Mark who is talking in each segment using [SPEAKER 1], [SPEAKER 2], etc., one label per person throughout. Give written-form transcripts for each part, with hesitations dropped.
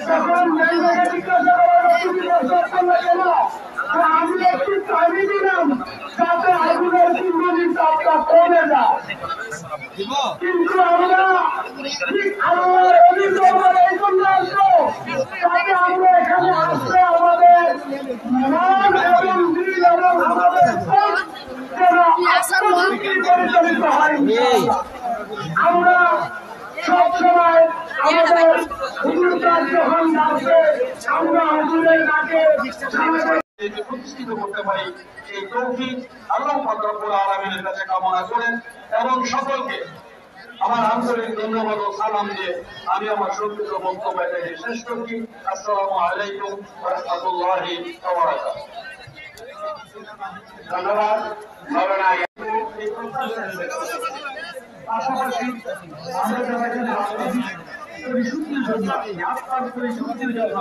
[SPEAKER 1] তখন জিজ্ঞাসা করা আমি একটু পানি দিলাম যাতে আগুনের কুণ্ডলীর তাপটা কমে যায়, কিন্তু আমরা ঠিক আল্লাহর অভিযোগের এই জন্য আসবো যাতে আমরা এখানে আসলে আমাদের মন এবং দিল এবং আমাদের পরিচালিত হয়। আমরা সবসময় আমাদের হুজুরটা যখন ডাকবে আমরা হুজুরের ডাকে প্রতিষ্ঠিত করতে পারি, এই তৌফিক আল্লাহ পাক রব্বুল আলামিনের কাছে কামনা করেন এবং সকলকে আমার আন্তরিক ধন্যবাদ ও সালাম দিয়ে আমি আমার সংক্ষিপ্ত বক্তব্য এখানে শেষ করছি। আসসালামু আলাইকুম ওয়া রাহমাতুল্লাহি ওয়া বারাকাতুহু। ধন্যবাদ। পাশাপাশি আমরা যারা এখানে পরিশুদ্ধির জন্য আত্মার পরিশুদ্ধির জন্য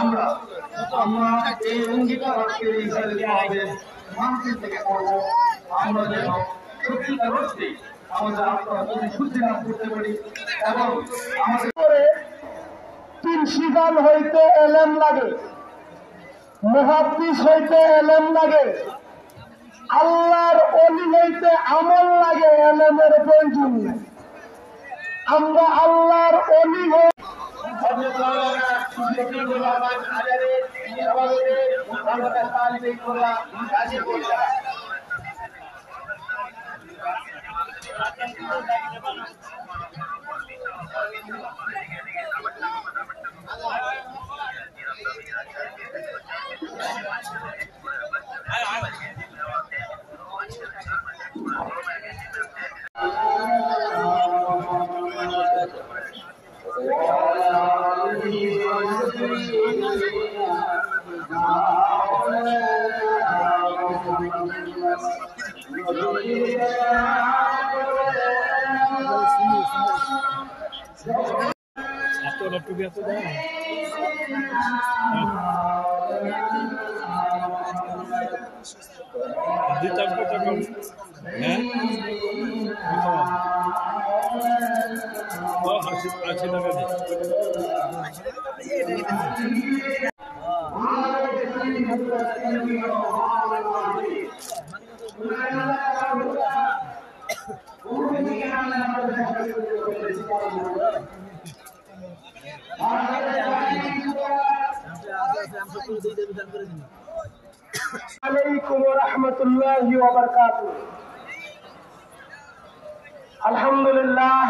[SPEAKER 1] আমরা এই অঙ্গীকার আজকের এই আমাদের মানসিক থেকে করবো, আমরা যেন সত্যিকার অর্থে আমাদের আত্মার পরিশুদ্ধি লাভ করতে পারি এবং আমাদের প্রিন্সিপাল হইতে এলেম লাগে, মুহাদ্দিস হইতে এলেম লাগে, আল্লাহর ওলি হইতে আমল লাগে, এলেমের প্রয়োজন নেই। আমরা আল্লাহর ওলি হই আলাইকুম ওয়া রাহমাতুল্লাহি ওয়া বারাকাতুহু। আলহামদুলিল্লাহ,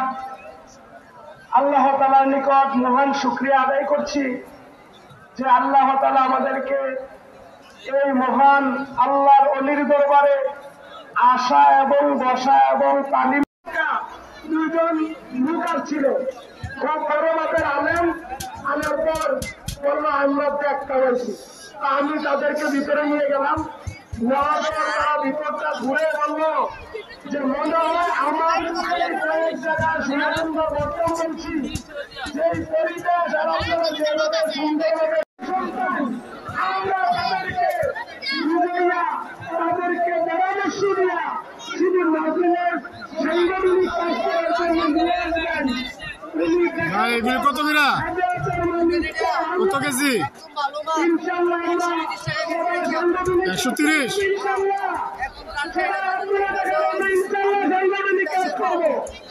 [SPEAKER 1] আল্লাহ তাআলার নিকট মহান শুকরিয়া আদায় করছি যে আল্লাহ তাআলা আমাদেরকে এই মহান আল্লাহর ওলির দরবারে আসা এবং বসা এবং তালিম। দুইজন লোক ছিল, খুব বড় মাপের আলেম, আনার পর বললো আমরা একটা হয়েছি। আমি তাদেরকে ভিতরে নিয়ে গেলাম, নেওয়ার পর তারা ভিতরটা ঘুরে বললো যে মনে হয় আমার কয়েক জায়গায় সুন্দর বর্তমান বলছি, সেই পরিবেশ আর আপনারা যেভাবে সুন্দরভাবে আমরা তাদেরকে বুঝাইয়া তাদেরকে পরামর্শ দিয়া শুধু নাজিলের সাংগঠনিক কাজ করার জন্য নিয়ে আসবেন। কত বিরা কত কেজি? 130।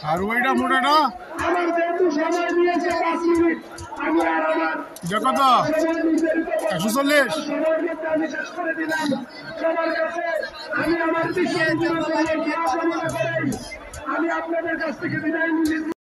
[SPEAKER 1] আর ওইটা মোটাটা আমার যেহেতু সময় দিয়েছে 5 মিনিট, আমি আর আমার কত 140 আমি শেষ করে দিলাম। সবার কাছে আমি আমার আমি আপনাদের কাছ থেকে বিদায় নিচ্ছি।